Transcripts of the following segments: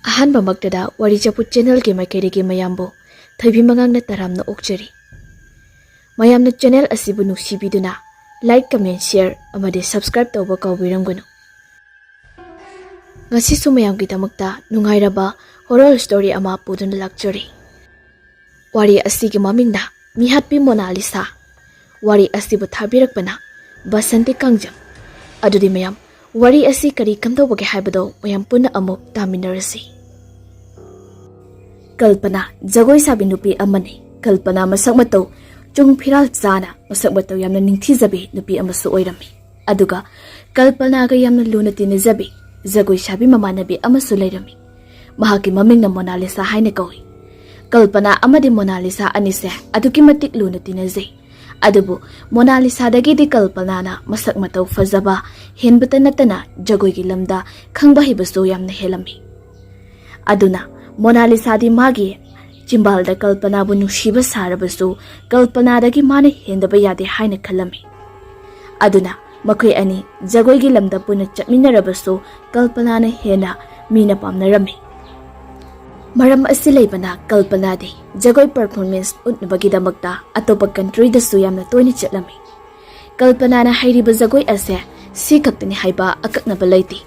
ꯑꯍꯥꯟꯕꯃꯛꯇꯗ ꯋꯥꯔꯤ ꯆꯐꯨ ꯆꯦꯅꯦꯜꯒꯤ ꯃꯥꯏꯀꯩꯗꯒꯤ ꯃꯌꯥꯝꯕꯨ ꯊꯣꯏꯕꯤ ꯃꯉꯥꯡꯅ ꯇꯔꯥꯝꯅ ꯑꯣꯛꯆꯔꯤ꯫ ꯃꯌꯥꯝꯅ ꯆꯦꯅꯦꯜ ꯑꯁꯤꯕꯨ ꯅꯨꯡꯁꯤꯕꯤꯗꯨꯅ ꯂꯥꯏꯛ, ꯀꯃꯦꯟ, ꯁꯦꯌꯔ ꯑꯃꯗꯤ ꯁꯕꯁꯀ꯭ꯔꯥꯏꯕ ꯇꯧꯕ ꯀꯥꯎꯕꯤꯔꯝꯒꯅꯨ꯫ ꯉꯁꯤꯁꯨ ꯃꯌꯥꯝꯒꯤꯗꯃꯛꯇ ꯅꯨꯡꯉꯥꯏꯔꯕ ꯍꯣꯔꯔ ꯁ꯭ꯇꯣꯔꯤ ꯑꯃ ꯄꯨꯗꯨꯅ ꯂꯥꯛꯆꯔꯤ꯫ ꯋꯥꯔꯤ ꯑꯁꯤꯒꯤ ꯃꯃꯤꯡꯅ ꯃꯤꯍꯥꯠꯄꯤ ꯃꯣꯅꯥꯂꯤꯁꯥ꯫ ꯋꯥꯔꯤ ꯑꯁꯤꯕꯨ ꯊꯥꯕꯤꯔꯛꯄꯅ ꯕꯥꯁꯟꯇꯤ ꯀꯥꯡꯖꯝ꯫ ꯑꯗꯨꯗꯤ ꯃꯌꯥꯝ ꯋꯥꯔꯤ ꯑꯁꯤ ꯀꯔꯤ ꯀꯝꯗꯧꯕꯒꯦ ꯍꯥꯏꯕꯗꯣ ꯃꯌꯥꯝ ꯄꯨꯟꯅ ꯑꯃꯨꯛ ꯇꯥꯃꯤꯟꯅꯔꯁꯤ꯫ ꯀꯜꯄꯅꯥ ꯖꯒꯣꯏ ꯁꯥꯕꯤ ꯅꯨꯄꯤ ꯑꯃꯅꯤ꯫ ꯀꯜꯄꯅꯥ ꯃꯁꯛ ꯃꯇꯧ ꯆꯨꯡ ꯐꯤꯔꯥꯜ ꯆꯥꯅ ꯃꯁꯛ ꯃꯇꯧ ꯌꯥꯝꯅ ꯅꯤꯡꯊꯤꯖꯕꯤ ꯅꯨꯄꯤ ꯑꯃꯁꯨ ꯑꯣꯏꯔꯝꯃꯤ꯫ ꯑꯗꯨꯒ ꯀꯜꯄꯅꯥꯒ ꯌꯥꯝꯅ ꯂꯨꯅ ꯇꯤꯟꯅꯖꯕꯤ ꯖꯒꯣꯏ ꯁꯥꯕꯤ ꯃꯃꯥꯟꯅꯕꯤ ꯑꯃꯁꯨ ꯂꯩꯔꯝꯃꯤ꯫ ꯃꯍꯥꯛꯀꯤ ꯃꯃꯤꯡꯅ ꯃꯣꯅꯥꯂꯤꯁꯥ ꯍꯥꯏꯅ ꯀꯧꯏ꯫ ꯀꯜꯄꯅꯥ ꯑꯃꯗꯤ ꯃꯣꯅꯥꯂꯤꯁꯥ ꯑꯅꯤꯁꯦ ꯑꯗꯨꯛꯀꯤ ꯃꯇꯤꯛ ꯂꯨꯅ ꯇꯤꯟꯅꯖꯩ꯫ ꯑꯗꯨꯕꯨ ꯃꯣꯅꯥꯂꯤꯁꯥꯗꯒꯤꯗꯤ ꯀꯜꯄꯅꯥꯅ ꯃꯁꯛ ꯃꯇꯧ ꯐꯖꯕ ꯍꯦꯟꯕꯇ ꯅꯠꯇꯅ ꯖꯒꯣꯏꯒꯤ ꯂꯝꯗ ꯈꯪꯕ ꯍꯩꯕꯁꯨ ꯌꯥꯝꯅ ꯍꯦꯜꯂꯝꯃꯤ꯫ ꯑꯗꯨꯅ ꯃꯣꯅꯥꯂꯤꯁꯥꯗꯤ ꯃꯥꯒꯤ ꯆꯤꯝꯕꯥꯜꯗ ꯀꯜꯄꯅꯥꯕꯨ ꯅꯨꯡꯁꯤꯕ ꯁꯥꯔꯕꯁꯨ ꯀꯜꯄꯅꯥꯗꯒꯤ ꯃꯥꯅ ꯍꯦꯟꯗꯕ ꯌꯥꯗꯦ ꯍꯥꯏꯅ ꯈꯜꯂꯝꯃꯤ꯫ ꯑꯗꯨꯅ ꯃꯈꯣꯏ ꯑꯅꯤ ꯖꯒꯣꯏꯒꯤ ꯂꯝꯗ ꯄꯨꯟꯅ ꯆꯠꯃꯤꯟꯅꯔꯕꯁꯨ ꯀꯜꯄꯅꯥꯅ ꯍꯦꯟꯅ ꯃꯤꯅ ꯄꯥꯝꯅꯔꯝꯃꯤ꯫ ꯃꯔꯝ ꯑꯁꯤ ꯂꯩꯕꯅ ꯀꯜꯄꯅꯥꯗꯤ ꯖꯒꯣꯏ ꯄꯔꯐꯣꯔꯃꯦꯟꯁ ꯎꯠꯅꯕꯒꯤꯗꯃꯛꯇ ꯑꯇꯣꯞꯄ ꯀꯟꯇ꯭ꯔꯤꯗꯁꯨ ꯌꯥꯝꯅ ꯇꯣꯏꯅ ꯆꯠꯂꯝꯃꯤ꯫ ꯀꯜꯄꯅꯥꯅ ꯍꯩꯔꯤꯕ ꯖꯒꯣꯏ ꯑꯁꯦ ꯁꯤ ꯈꯛꯇꯅꯤ ꯍꯥꯏꯕ ꯑꯀꯛꯅꯕ ꯂꯩꯇꯦ꯫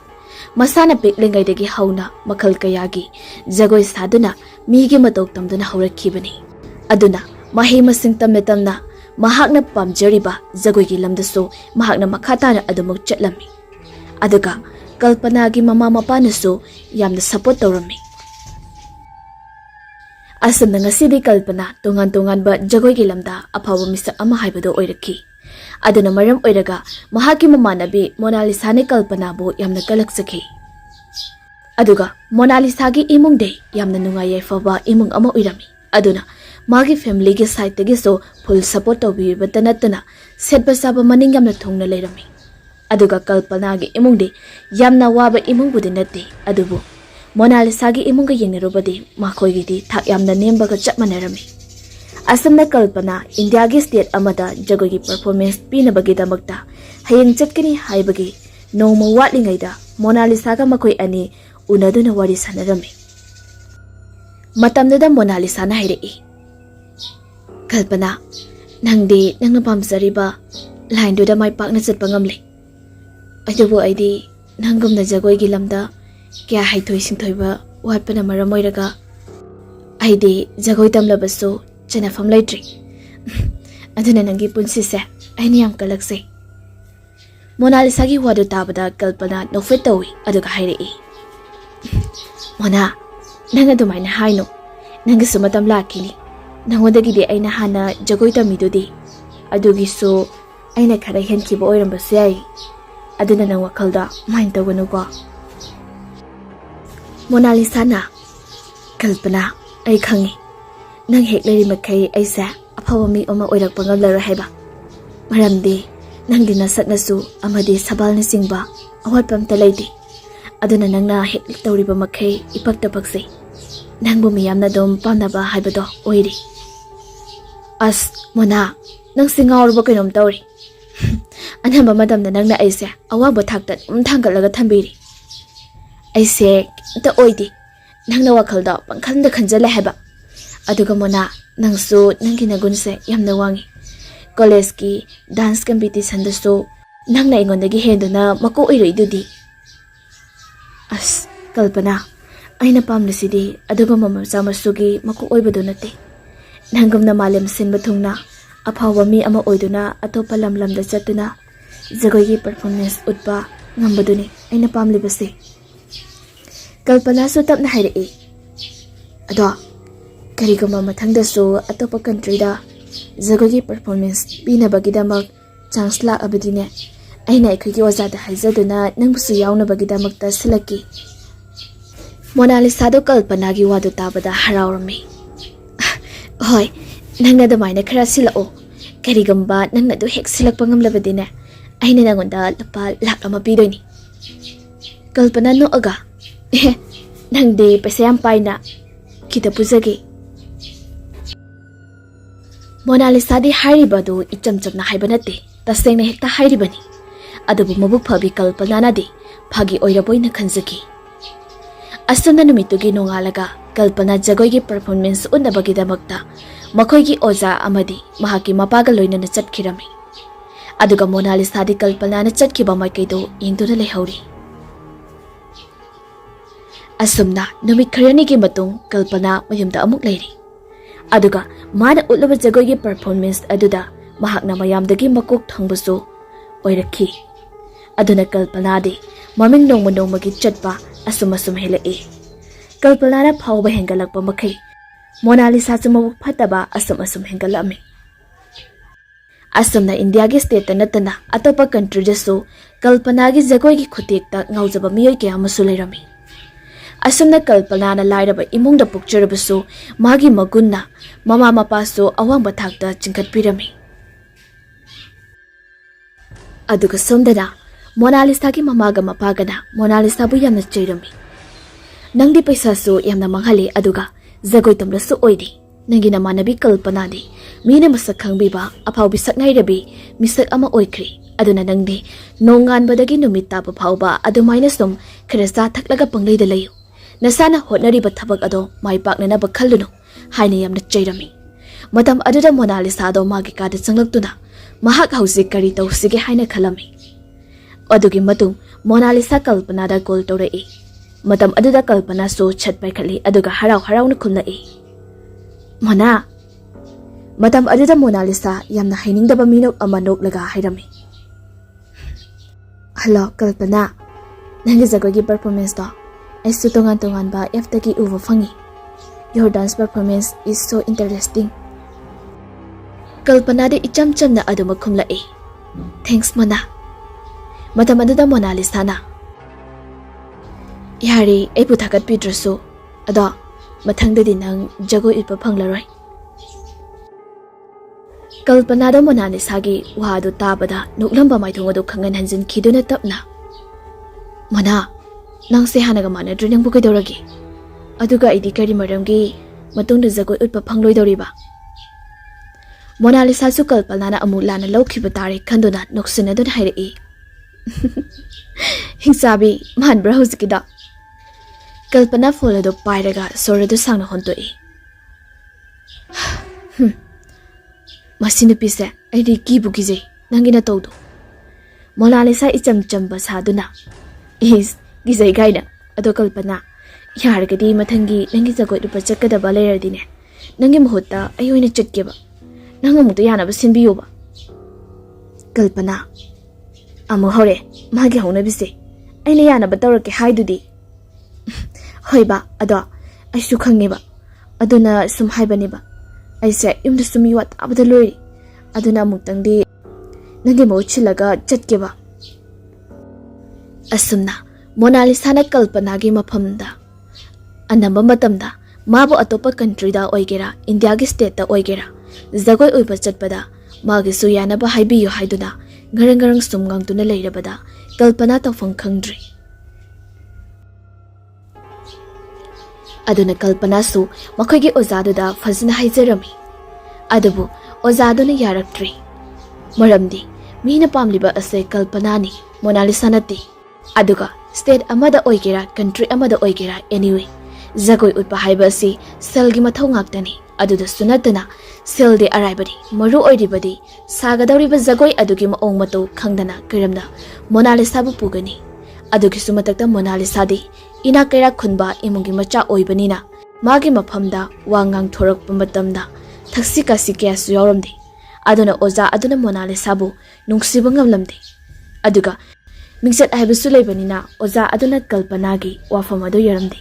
ꯃꯁꯥꯅ ꯄꯤꯛꯂꯤꯉꯩꯗꯒꯤ ꯍꯧꯅ ꯃꯈꯜ ꯀꯌꯥꯒꯤ ꯖꯒꯣꯏ ꯁꯥꯗꯨꯅ ꯃꯤꯒꯤ ꯃꯇꯧ ꯇꯝꯗꯨꯅ ꯍꯧꯔꯛꯈꯤꯕꯅꯤ꯫ ꯑꯗꯨꯅ ꯃꯍꯩ ꯃꯁꯤꯡ ꯇꯝꯅ ꯇꯝꯅ ꯃꯍꯥꯛꯅ ꯄꯥꯝꯖꯔꯤꯕ ꯖꯒꯣꯏꯒꯤ ꯂꯝꯗꯁꯨꯃꯍꯥꯛꯅ ꯃꯈꯥ ꯇꯥꯅ ꯑꯗꯨꯃꯛ ꯆꯠꯂꯝꯃꯤ꯫ ꯑꯗꯨꯒ ꯀꯜꯄꯅꯥꯒꯤ ꯃꯃꯥ ꯃꯄꯥꯅꯁꯨ ꯌꯥꯝꯅ ꯁꯄꯣꯔꯠ ꯇꯧꯔꯝꯃꯤ꯫ ꯑꯁꯨꯝꯅ ꯉꯁꯤꯗꯤ ꯀꯜꯄꯅꯥ ꯇꯣꯉꯥꯟ ꯇꯣꯉꯥꯟꯕ ꯖꯒꯣꯏꯒꯤ ꯂꯝꯗ ꯑꯐꯥꯎꯕ ꯃꯤꯁꯛ ꯑꯃ ꯍꯥꯏꯕꯗꯣ ꯑꯣꯏꯔꯛꯈꯤ꯫ ꯑꯗꯨꯅ ꯃꯔꯝ ꯑꯣꯏꯔꯒ ꯃꯍꯥꯛꯀꯤ ꯃꯃꯥꯟꯅꯕꯤ ꯃꯣꯅꯥꯂꯤꯁꯥꯅ ꯀꯜꯄꯅꯥꯕꯨ ꯌꯥꯝꯅ ꯀꯂꯛꯆꯈꯤ꯫ ꯑꯗꯨꯒ ꯃꯣꯅꯥꯂꯤꯁꯥꯒꯤ ꯏꯃꯨꯡꯗꯤ ꯌꯥꯝꯅ ꯅꯨꯡꯉꯥꯏ ꯌꯥꯏꯐꯕ ꯏꯃꯨꯡ ꯑꯃ ꯑꯣꯏꯔꯝꯃꯤ꯫ ꯑꯗꯨꯅ ꯃꯥꯒꯤ ꯐꯦꯃꯤꯂꯤꯒꯤ ꯁꯥꯏꯠꯇꯒꯤꯁꯨ ꯐꯨꯜ ꯁꯄꯣꯔꯠ ꯇꯧꯕꯤꯕꯇ ꯅꯠꯇꯅ ꯁꯦꯠꯄ ꯆꯥꯕ ꯃꯅꯤꯡ ꯌꯥꯝꯅ ꯊꯨꯡꯅ ꯂꯩꯔꯝꯃꯤ꯫ ꯑꯗꯨꯒ ꯀꯜꯄꯅꯥꯒꯤ ꯏꯃꯨꯡꯗꯤ ꯌꯥꯝꯅ ꯋꯥꯕ ꯏꯃꯨꯡꯕꯨꯗꯤ ꯅꯠꯇꯦ, ꯑꯗꯨꯕꯨ ꯃꯣꯅꯥꯂꯤꯁꯥꯒꯤ ꯏꯃꯨꯡꯒ ꯌꯦꯡꯅꯔꯨꯕꯗꯤ ꯃꯈꯣꯏꯒꯤꯗꯤ ꯊꯥꯛ ꯌꯥꯝꯅ ꯅꯦꯝꯕꯒ ꯆꯞ ꯃꯥꯟꯅꯔꯝꯃꯤ꯫ ꯑꯁꯨꯝꯅ ꯀꯜꯄꯅꯥ ꯏꯟꯗꯤꯌꯥꯒꯤ ꯁ꯭ꯇꯦꯠ ꯑꯃꯗ ꯖꯒꯣꯏꯒꯤ ꯄꯔꯐꯣꯔꯃꯦꯟꯁ ꯄꯤꯅꯕꯒꯤꯗꯃꯛꯇ ꯍꯌꯦꯡ ꯆꯠꯀꯅꯤ ꯍꯥꯏꯕꯒꯤ ꯅꯣꯡꯃ ꯋꯥꯠꯂꯤꯉꯩꯗ ꯃꯣꯅꯥꯂꯤꯁꯥꯒ ꯃꯈꯣꯏ ꯑꯅꯤ ꯎꯅꯗꯨꯅ ꯋꯥꯔꯤ ꯁꯥꯟꯅꯔꯝꯃꯤ꯫ ꯃꯇꯝꯗꯨꯗ ꯃꯣꯅꯥꯂꯤꯁꯥꯅ ꯍꯥꯏꯔꯛꯏ, "ꯀꯜꯄꯅꯥ, ꯅꯪꯗꯤ ꯅꯪꯅ ꯄꯥꯝꯖꯔꯤꯕ ꯂꯥꯏꯟꯗꯨꯗ ꯃꯥꯏ ꯄꯥꯛꯅ ꯆꯠꯄ ꯉꯝꯂꯦ꯫ ꯑꯗꯨꯕꯨ ꯑꯩꯗꯤ ꯅꯪꯒꯨꯝꯅ ꯖꯒꯣꯏꯒꯤ ꯂꯝꯗ ꯀꯌꯥ ꯍꯩꯊꯣꯏ ꯁꯤꯡꯊꯣꯏꯕ ꯋꯥꯠꯄꯅ ꯃꯔꯝ ꯑꯣꯏꯔꯒ ꯑꯩꯗꯤ ꯖꯒꯣꯏ ꯇꯝꯂꯕꯁꯨ ꯆꯟꯅꯐꯝ ꯂꯩꯇ꯭ꯔꯤ꯫ ꯑꯗꯨꯅ ꯅꯪꯒꯤ ꯄꯨꯟꯁꯤꯁꯦ ꯑꯩꯅ ꯌꯥꯝ ꯀꯂꯛꯆꯩ." ꯃꯣꯅꯥꯂꯤꯁꯥꯒꯤ ꯋꯥꯗꯨ ꯇꯥꯕꯗ ꯀꯜꯄꯅꯥ ꯅꯣꯛꯐꯦꯠ ꯇꯧꯏ꯫ ꯑꯗꯨꯒ ꯍꯥꯏꯔꯛꯏ, "ꯃꯣꯅꯥ, ꯅꯪ ꯑꯗꯨꯃꯥꯏꯅ ꯍꯥꯏꯅꯨ꯫ ꯅꯪꯒꯤꯁꯨ ꯃꯇꯝ ꯂꯥꯛꯈꯤꯅꯤ꯫ ꯅꯪꯉꯣꯟꯗꯒꯤꯗꯤ ꯑꯩꯅ ꯍꯥꯟꯅ ꯖꯒꯣꯏ ꯇꯝꯃꯤꯗꯨꯗꯤ, ꯑꯗꯨꯒꯤꯁꯨ ꯑꯩꯅ ꯈꯔ ꯍꯦꯟꯈꯤꯕ ꯑꯣꯏꯔꯝꯕꯁꯨ ꯌꯥꯏ꯫ ꯑꯗꯨꯅ ꯅꯪ ꯋꯥꯈꯜꯗ ꯃꯥꯏꯟ ꯇꯧꯒꯅꯨꯀꯣ." ꯃꯣꯅꯥꯂꯤꯁꯥꯅ, "ꯀꯜꯄꯅꯥ, ꯑꯩ ꯈꯪꯉꯤ ꯅꯪ ꯍꯦꯛ ꯂꯩꯔꯤꯃꯈꯩ ꯑꯩꯁꯦ ꯑꯐꯕ ꯃꯤ ꯑꯃ ꯑꯣꯏꯔꯛꯄ ꯉꯝꯂꯔꯣꯏ ꯍꯥꯏꯕ꯫ ꯃꯔꯝꯗꯤ ꯅꯪꯗꯤ ꯅꯁꯛꯅꯁꯨ ꯑꯃꯗꯤ ꯁꯕꯥꯜꯅꯆꯤꯡꯕ ꯑꯋꯥꯠꯄ ꯑꯝꯇ ꯂꯩꯇꯦ꯫ ꯑꯗꯨꯅ ꯅꯪꯅ ꯍꯦꯛ ꯇꯧꯔꯤꯕ ꯃꯈꯩ ꯏꯄꯛꯇ ꯄꯛꯆꯩ꯫ ꯅꯪꯕꯨ ꯃꯤꯌꯥꯝꯅ ꯑꯗꯨꯝ ꯄꯥꯝꯅꯕ ꯍꯥꯏꯕꯗꯣ ꯑꯣꯏꯔꯤ." "ꯑꯁ ꯃꯣꯅꯥ, ꯅꯪꯁꯦ ꯉꯥꯎꯔꯕ ꯀꯩꯅꯣꯝ ꯇꯧꯔꯤ꯫ ꯑꯅꯝꯕ ꯃꯇꯝꯗ ꯅꯪꯅ ꯑꯩꯁꯦ ꯑꯋꯥꯡꯕ ꯊꯥꯛꯇ ꯑꯗꯨꯝ ꯊꯥꯡꯒꯠꯂꯒ ꯊꯝꯕꯤꯔꯤ꯫ ꯑꯩꯁꯦ ꯀꯩꯝꯇ ꯑꯣꯏꯗꯦ꯫ ꯅꯪꯅ ꯋꯥꯈꯜꯗ ꯄꯪꯈꯟꯗ ꯈꯟꯖꯜꯂꯦ ꯍꯥꯏꯕ꯫ ꯑꯗꯨꯒ ꯃꯣꯅꯥ, ꯅꯪꯁꯨ ꯅꯪꯒꯤ ꯅꯒꯨꯟꯁꯦ ꯌꯥꯝꯅ ꯋꯥꯡꯉꯤ꯫ ꯀꯣꯂꯦꯖꯀꯤ ꯗꯥꯟꯁ ꯀꯝꯄꯤꯇꯤꯁꯟꯗꯁꯨ ꯅꯪꯅ ꯑꯩꯉꯣꯟꯗꯒꯤ ꯍꯦꯟꯗꯨꯅ ꯃꯀꯣꯛ ꯑꯣꯏꯔꯛꯏꯗꯨꯗꯤ." "ꯑꯁ ꯀꯜꯄꯅꯥ, ꯑꯩꯅ ꯄꯥꯝꯂꯤꯁꯤꯗꯤ ꯑꯗꯨꯒꯨꯝꯕ ꯃꯆꯥ ꯃꯁꯨꯒꯤ ꯃꯀꯣꯛ ꯑꯣꯏꯕꯗꯨ ꯅꯠꯇꯦ꯫ ꯅꯪꯒꯨꯝꯅ ꯃꯥꯂꯦꯝ ꯁꯤꯟꯕ ꯊꯨꯡꯅ ꯑꯐꯥꯎꯕ ꯃꯤ ꯑꯃ ꯑꯣꯏꯗꯨꯅ ꯑꯇꯣꯞꯄ ꯂꯝꯗ ꯆꯠꯇꯨꯅ ꯖꯒꯣꯏꯒꯤ ꯄꯔꯐꯣꯔꯃꯦꯟꯁ ꯎꯠꯄ ꯉꯝꯕꯗꯨꯅꯤ ꯑꯩꯅ ꯄꯥꯝꯂꯤꯕꯁꯦ." ꯀꯜꯄꯅꯥꯁꯨ ꯇꯞꯅ ꯍꯥꯏꯔꯛꯏ, "ꯑꯗꯣ ꯀꯔꯤꯒꯨꯝꯕ ꯃꯊꯪꯗꯁꯨ ꯑꯇꯣꯞꯄ ꯀꯟꯇ꯭ꯔꯤꯗ ꯖꯒꯣꯏꯒꯤ ꯄꯔꯐꯣꯔꯃꯦꯟꯁ ꯄꯤꯅꯕꯒꯤꯗꯃꯛ ꯆꯥꯟꯁ ꯂꯥꯛꯑꯕꯗꯤꯅꯦ, ꯑꯩꯅ ꯑꯩꯈꯣꯏꯒꯤ ꯑꯣꯖꯥꯗ ꯍꯥꯏꯖꯗꯨꯅ ꯅꯪꯕꯨꯁꯨ ꯌꯥꯎꯅꯕꯒꯤꯗꯃꯛꯇ ꯁꯤꯜꯂꯛꯀꯦ." ꯃꯣꯅꯥꯂꯤꯁꯥꯗꯣ ꯀꯜꯄꯅꯥꯒꯤ ꯋꯥꯗꯨ ꯇꯥꯕꯗ ꯍꯔꯥꯎꯔꯝꯃꯤ꯫ "ꯍꯣꯏ, ꯅꯪꯅ ꯑꯗꯨꯃꯥꯏꯅ ꯈꯔ ꯁꯤꯜꯂꯛꯑꯣ꯫ ꯀꯔꯤꯒꯨꯝꯕ ꯅꯪꯅ ꯑꯗꯨ ꯍꯦꯛ ꯁꯤꯜꯂꯛꯄ ꯉꯝꯂꯕꯗꯤꯅꯦ, ꯑꯩꯅ ꯅꯪꯉꯣꯟꯗ ꯂꯨꯄꯥ ꯂꯥꯛ 1 ꯄꯤꯗꯣꯏꯅꯤ." ꯀꯜꯄꯅꯥ ꯅꯣꯛꯑꯒ, "ꯅꯪꯗꯤ ꯄꯩꯁꯥ ꯌꯥꯝ ꯄꯥꯏꯅ, ꯈꯤꯇ ꯄꯨꯖꯒꯦ." ꯃꯣꯅꯥꯂꯤꯁꯥꯗꯤ ꯍꯥꯏꯔꯤꯕ ꯑꯗꯨ ꯏꯆꯝ ꯆꯝꯅ ꯍꯥꯏꯕ ꯅꯠꯇꯦ, ꯇꯁꯦꯡꯅ ꯍꯦꯛꯇ ꯍꯥꯏꯔꯤꯕꯅꯤ꯫ ꯑꯗꯨꯕꯨ ꯃꯕꯨꯛ ꯐꯕꯤ ꯀꯜꯄꯅꯥꯅꯗꯤ ꯐꯥꯒꯤ ꯑꯣꯏꯔꯕꯣꯏꯅ ꯈꯟꯖꯈꯤ꯫ Asuna numitugi nongalaga Kalpana jagoigi performance unnabagidamagta makoigi oza amadi mahaki mapaga loinana chatkirami. Aduga Monalisa di Kalpana na chatkiba maikaido yengduna leihori. Asumna numit kharanigi matung Kalpana mayumda amuk leiri. Aduga mana utlaba jagoigi performance aduda mahakna mayamdagi makok thangbasu oirakhi. Aduna Kalpana di maming nongmagi chatpa asum helai. Kalpana phauba hengalakpa makai Monalisa chumawuk phataba asum hengalami. Asumna India gi state natana atopa country jasu Kalpana gi jagoi gi khutekta ngaujaba miyoi kya amasu leirami. Asumna Kalpana na lairaba imungda pukcharabasu magi magunna mama mapasu awangba thakta chingkhatpirami. Aduga somdana Monalisa gi mamaga mapagana Monalisa bu yamna chairami. Nangdi paisa su yamna manghali aduga jagoi tamlasu oidi. Nangi namanabi Kalpana di mina masak khangbiba apau bisak nairabi misak ama oikri. Aduna nangdi nongan badagi numit tapa phauba adumaina sum khrasa thaklaga pangleida layu. Nasana hotnariba thabak ado mai paknana ba khallunu haina yamna chairami. Matam aduda Monalisa do magi kada changlaktuna mahak hausi kari tawsige haina khalami. Adugi matung Monalisa Kalpana da call tawrai. Matam aduda Kalpana so chatpai khali aduga harau na khulai. Mana Matam aduda Monalisa yamna hainingdaba minok ama noklaga hairami. Hello Kalpana, nangi jagogi performance do aisu tongan ba eftagi uva fangi. Your dance performance is so interesting. Kalpana de icham chamna aduma khumlai. Thanks Mana. Matam aduda Monalisa na Yari aipu thakat pidrasu ado mathangdadi nang jagoi ilpa phanglaroi. Kalpana da Monalisa gi wahadu tabada nuklamba maithong adu khangan hanjin khiduna tapna. Mana nang se hanaga manadru nang bukai doragi. Aduga idi kari maramgi matungda jagoi utpa phangloi doriba. Monalisa su Kalpana na amulana laukhiba tare khanduna noksinadun hairei. Hingsabi manbra huzikida. Kalpana folado pairaga sorado sangna hontoi. Masinu pise aidi kibu gizei nangina tawdu. Monalisa icham chamba saduna. Is gizei gaina ado Kalpana yargadi mathangi nangi jagoi dupa chakkadaba leiradine. Nangi mahutta ayoina chatkeba. Nangamutu yanaba sinbiyoba. Kalpana amu hore magi hauna bise. Aina yanaba tawrake haidudi. Hoiba ado aisu khangeba aduna sum haibaniba aise yumda sum yuat abada loi aduna muktangdi nangi mo chilaga chatkeba asumna Monalisa na Kalpana gi maphamda anamba matamda mabu atopa country da oigera India gi state da oigera jagoi oiba chatpada magi su yanaba haibiyo haiduna ngarang sum gangtuna leirabada Kalpana tawfang khangdri. Aduna Kalpana su makoigi ozaduda fazna haijarami. Adubu ozaduna yaraktri. Maramdi mina pamliba ase Kalpana ni Monalisa nati. Aduga state amada oigera country amada oigera anyway. Jagoi utpa haiba si selgi mathau ngaktani. Aduda sunatana sel de araibadi maru oiribadi sagadawriba jagoi adugi maong matau khangdana kiramda Monalisa bu pugani. Adugi sumatakta Monalisa di ina kaira khunba imungi macha oibanina magi maphamda wangang thorak pamatamda thaksi kasi kya su yawramdi aduna oza aduna Monalisa bu nungsiba ngamlamdi aduga mingsat aibasu leibanina oza aduna Kalpana gi wafam adu yaramdi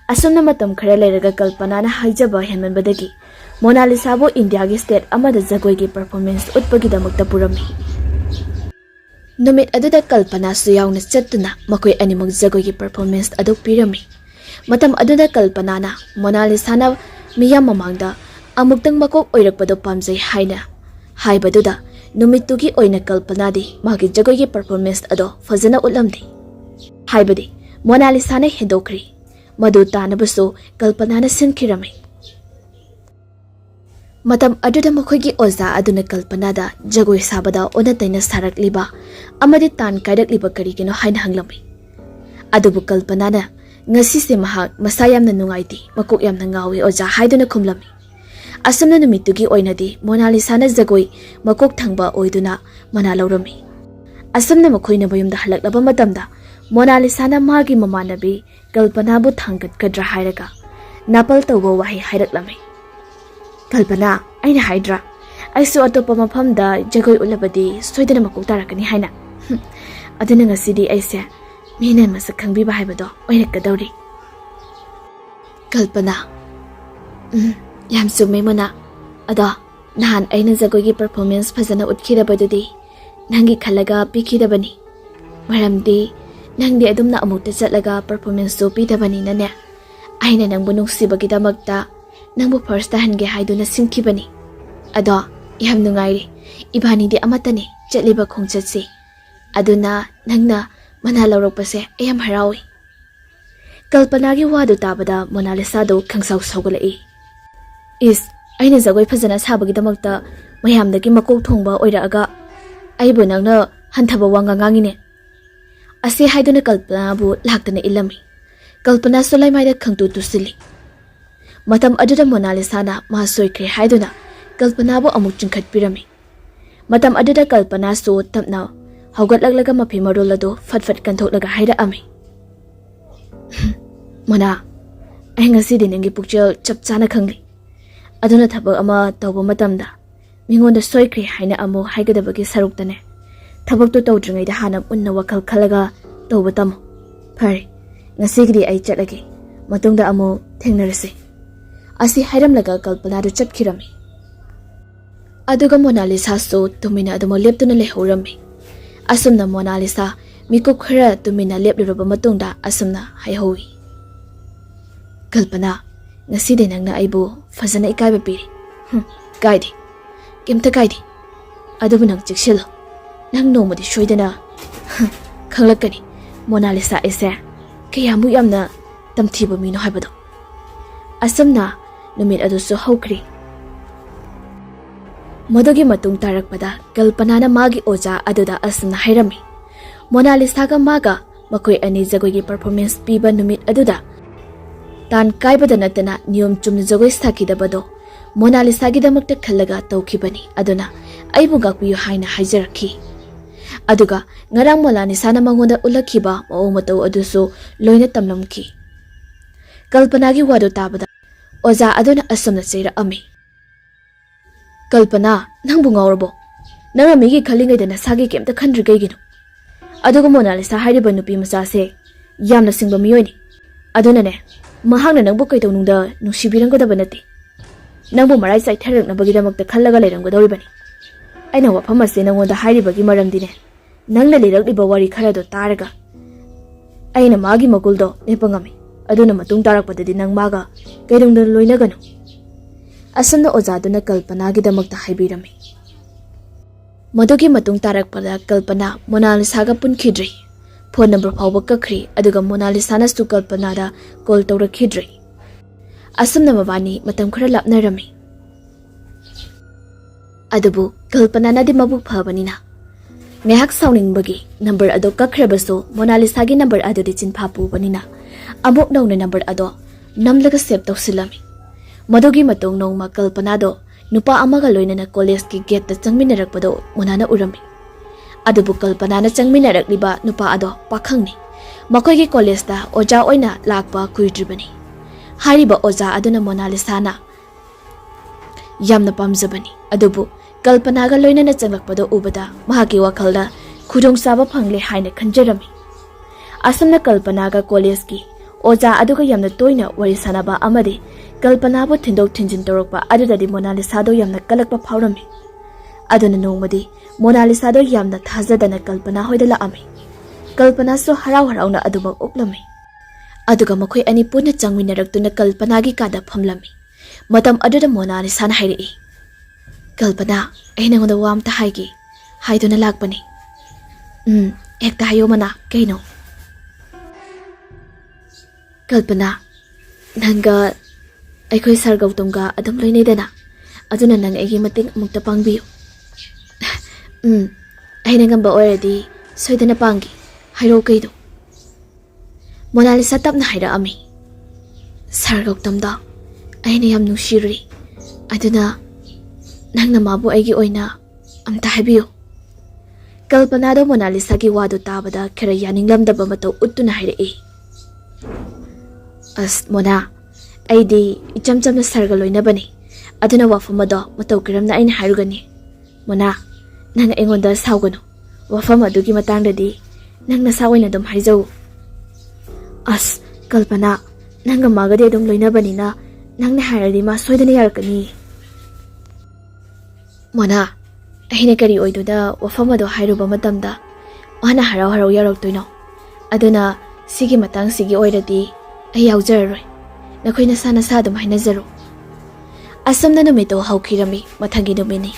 asumna matam khara leiraga Kalpana na haijaba henmanbadagi Monalisa bu India gi state amada jagoi gi performance utpagi damakta purami. Numit aduda Kalpana su yauna chattuna makoi animak jagoi gi performance aduk pirami. Matam aduda Kalpana na Monalisa na miyam mamangda amuktang makok oirakpado pamjai haina. Haibaduda numitugi oina Kalpana di magi jagoi gi performance ado fazana ulamdi. Haibadi Monalisa na hendokri. Madu tanabasu Kalpana na sinkirami. Matam aduda makoigi oza aduna Kalpana da jagoi sabada onataina sarakliba amadi tan kairakliba karigino haina hanglami. Adubu Kalpana na Ngasise mahak masa yamna nungaiti makok yamna ngawi oja haiduna khumlami. Asumna numitugi oinadi MONALISA na jagoi makok thangba oiduna mana laurami. Asumna makhoina bayumda halaklaba matamda MONALISA na magi mamanabi Kalpana bu thangat kadra hairaga napal tawba wahi hairaklami. Kalpana aina haidra aisu atopa mafamda jagoi ulabadi soidana makok tarakani haina. Aduna ngasidi aise mina masak khangbiba haibado oirakadawri. Kalpana yam sume mana ada nahan aina jagoigi performance fazana utkirabadudi nangi khalaga pikirabani maramdi nangdi adumna amukta chatlaga performance so pidabani nane aina nangbu nungsibagidamagta nangbu first tahange haiduna singkibani ada yam nungairi ibani di amatani chatliba khongchatsi aduna nangna mana laurokpase ayam harawi. Kalpana gi wadu tabada MONALISA do khangsaw sawgalai. Is aina jagoi fazana sabagidamagta mayamdagi makok thongba oiraaga aibu nangna hanthaba wanga ngangine. Ase haiduna Kalpana bu laktana ilami. Kalpana sulaimai khangtu tusili. Matam aduda MONALISA na masoikre haiduna Kalpana bu amuk chingkhat pirami. Matam aduda Kalpana so tapna haugatlaglaga mafi marolado fatfat kantholaga haira ami. Mona ai ngasi dinengi pukchel chapchana khangli. Aduna thabak ama tawba matamda mingonda soikre haina amu haigadabagi saruktane. Thabak to tawdringai da hana unna wakal khalaga tawba tamo. Phari ngasigri ai chatlagi matungda amu thengnarase. Asi hairamlaga Kalpana do chapkhirami. Aduga MONALISA so tumina adumo leptuna lehorami. Asumna MONALISA mikuk khara tumina lepluraba matungda asumna haihowi. Kalpana ngaside nangna aibu fazana ikaiba piri. Kaidi kimta kaidi adubu nang chikshilo nang nomadi shoidana khanglakani MONALISA ese kayamu yamna tamthiba mino haibado. Asumna numit adu so hokri. Madugi matung tarakpada Kalpana na magi oja aduda asumna hairami. MONALISA ga maga makoi ani jagoigi performance piba numit aduda tan kaibada natana niyom chumna jagoi sthakidabado MONALISA gi damakta khallaga tawkhibani aduna aibu gakpiyu haina haijarakhi. Aduga ngarang MONALISA na mangonda ulakhiba maong mataw aduso loina tamlamki. Kalpana gi wadu tabada oja aduna asumna cheira ami. Kalpana nangbu ngawrbo nanga migi khalingai dana sagi kemta khandri gaigino. Aduga MONALISA hairiba nupi masase yamna singba miyoini. Aduna ne mahangna nangbu kaitaw nungda nungsibiranggadaba nate. Nangbu marai sai tharaknabagidamagta khallaga leiranggadawribani. Aina wafam ase nangonda hairibagi maramdine nangna leirakliba wari kharado taraga aina magi maguldo lepangami. Aduna matung tarakpadadi nang maga kairungda loinaganu. Asumna ojaduna Kalpana gidamakta haibirami. Madugi matung tarakpada Kalpana MONALISA ga punkhidri. Phone number phawba kakri aduga MONALISA na su Kalpana da call tawrakhidri. Asumna mabani matam khara lapnarami. Adubu Kalpana na di mabuk phabanina ngehak sauningbagi number ado kakhrabaso MONALISA gi number ado di chinpha pubanina amuk nongna number ado namlaga save tawsilami. Madugi matung nongma Kalpana do nupa amaga loinana college ki gate ta changminarakpado munana urami. Adubu Kalpana na changminarakliba nupa ado pakhangni makoi gi college ta oja oina lakpa kuidribani. Hariba oja aduna MONALISA na yamna pamjabani. Adubu Kalpana ga loinana changlakpado ubada mahaki wakhalda khudong saba phangle haina khanjarami. Asumna Kalpana ga college ki oja aduga yamna toina wari sanaba amade Kalpana bu thindok thinjin torokpa adudadi MONALISA do yamna kalakpa phawrami. Aduna nongmadi MONALISA do yamna thajadana Kalpana hoida laami. Kalpana so haraw harawna adumak oklami. Aduga makhoi ani punna changminarakduna Kalpana gi kada phamlami. Matam aduda MONALISA na hairi. Kalpana aina ngonda wamta haigi haiduna lakpani. Ekta hayo mana kaino. Kalpana nanga aikhoi sar Gautamga adum loinedana aduna nang egi mating amukta pangbiyo. Aina ngamba oiradi soidana pangi hairo kaido. Monalisa tapna hairami. Sir Gautamda, aina yam nushiri. Aduna nangna mabu aigi oina amta haibiyo. Kalpanado Monalisa gi wadu tabada kera yaninglamdaba matau uttuna hairei. As Mona, aidi ichamchamna sarga loinabani. Aduna wafamado matau kiramna aina hairugani. Mona, nang engonda saugano. Wafam adugi matangdadi nang nasawaina dum haizau. As Kalpana, nang magade dum loinabani na nang nahairadi ma soidani yarkani. Mona, ahina kari oiduda wafam ado hairuba matamda wana harau harau yaroktoino. Aduna sigi matang sigi oiradi ay yaujararoy. Nakoy nasana sa dum hainazaro. Asamna numito haukirami mathangi numini.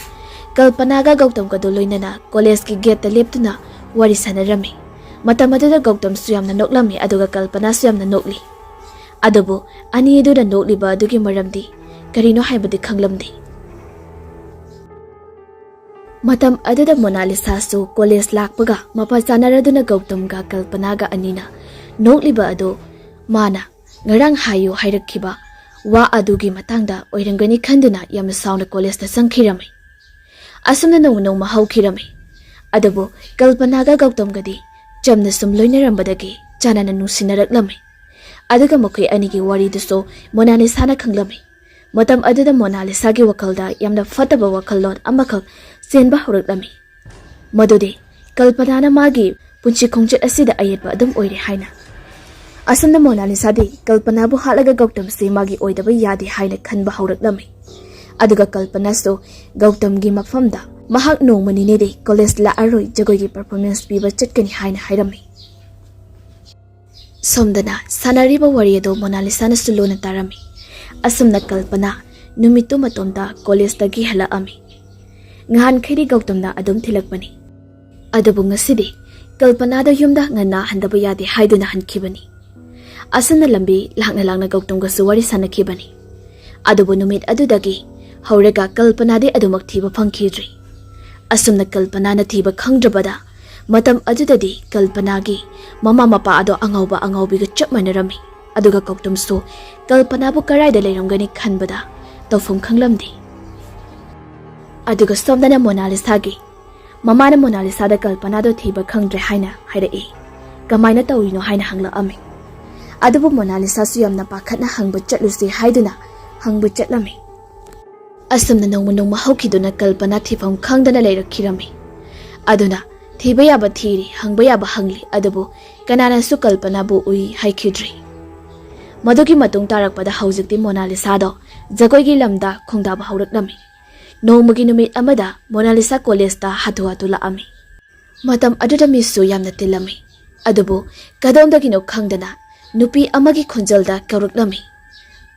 Kalpanaga Gautam ka loinana college ki gate leptuna wari sanarami. Matamada Gautam suyam na noklami aduga Kalpana suyam na nokli. Adubo ani edu na nokli ba adugi maramdi karino haibadi khanglamdi. Matam aduda Monalisa su college lakpaga mapasanaradu na Gautam ga Kalpanaga anina nokli ba adu mana ngarang hayo hairakkiba wa adugi matangda oirangani khanduna yam sauna college ta sangkhirami. Asumna nung mahaukirami. Adabo Kalpanaga Gautam gadi jamna sum loinarambadagi chanana nusinaraklami. Aduga makoy anigi wari duso Monalisa na khanglami. Matam aduda Monalisa gi wakalda yamna fataba wakallon amakak senba horaklami. Madude Kalpanana magi punchi khongchat asida ayetba adum oire haina. Asumna Monalisa di Kalpanabu halaga Gautam se magi oidaba yadi haina khanba horaklami. Aduga Kalpana so Gautam gi mafamda mahak nongmani nede college la aroi jagoi gi performance piba chatkani haina hairami. Somdana sanariba wari ado Monalisa na sulona tarami. Asumna Kalpana numitu matomda college ta gi hala ami. Ngahan khiri Gautam na adum thilakpani. Adabu ngasidi Kalpana da yumda ngana handaba yadi haiduna hankibani. Asumna lambi langna Gautam ga suwari sanakibani. Adabu numit adudagi Haurega Kalpana de adumak thiba phangkhidri. Asumna Kalpana na thiba khangdrabada matam adudadi Kalpana gi mama mapa ado angaubi ga chap manarami. Aduga Gautam so Kalpana bu karai da leirangani khanbada tawfum khanglamdi. Aduga somdana Monalisa gi mama na Monalisa da Kalpana do thiba khangdre haina hairei. Kamaina tawrino haina hangla ami. Adubu Monalisa su yamna pakhatna hangba chatlusi haiduna hangbu chatlami. Asumna nong mahokiduna Kalpana thifam khangdana leirakirami. Aduna thiba yaba thiri hangba yaba hangli adabu kanana su Kalpana bu ui haikidri. Madugi matung tarakpada haujikti Monalisa do jagoi gi lamda khongdaba hauraknami. Nongmagi numit amada Monalisa college ta hatu laami. Matam aduda misu yamna tilami. Adabu kadamdagi no khangdana nupi amagi khunjalda kauraknami.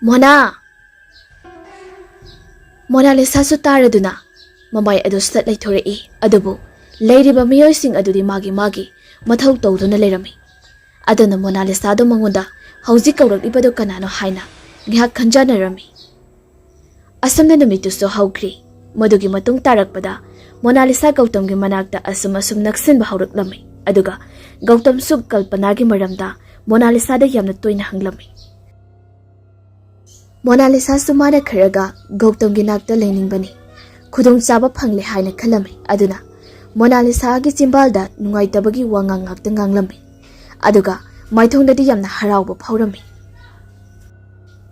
Mona Monalisa su taraduna mamai adu stat laithorei adubu leiriba miyoising adudi magi mathau tawduna leirami. Aduna Monalisa do mangonda hauji kaurakibado kanano haina ngihak khanjanarami. Asumna numitu so haukri madugi matung tarakpada Monalisa Gautam gi manakta asum naksinba hauраklami. Aduga Gautam su Kalpana gi maramda Monalisa da yamna toina hanglami. Monalisa sumana kharaga Gautam gi nakta leiningbani khudong chaba phangle haina khalami. Aduna Monalisa gi chimbalda nungaitabagi wangang ngakta nganglami. Aduga maithongdadi yamna harauba phawrami.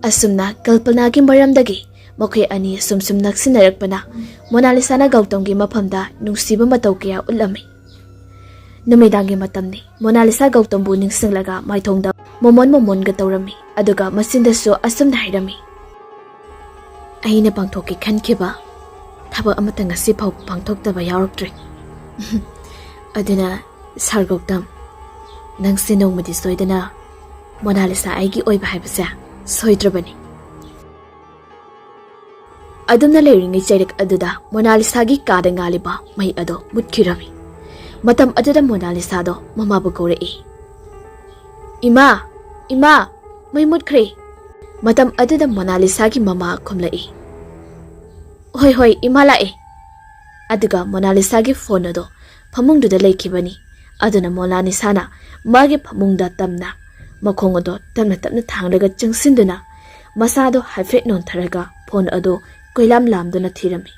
Asumna Kalpana gi maramdagi makhoi ani sumsum naksinarakpana Monalisa na Gautam gi maphamda nungsiba mataw kaya ulami. Numidangi matamni Monalisa Gautam bu ningsinglaga maithongda momon ga tawrami. Aduga masindasu asumna hairami. Aina pangthoki khankhiba thaba amata ngasi phau pangthoktaba yauraktri. Aduna Sir Gautam nang sinongmadi soidana Monalisa aigi oiba haibasa soidrabani. Adumna leiringi chairik aduda Monalisa gi kada ngaliba mai ado mutkirami. Matam aduda Monalisa do mamabu kaurei. Ima mai mutkre. Matam aduda Monalisa gi mama khumlai. Hoi ima lae. Aduga Monalisa gi phone ado phamungduda leikibani. Aduna Monalisa na magi phamungda tamna Makong ado tapna thangraga changsinduna masado haifet nontharaga phone ado koilam lamduna thirami.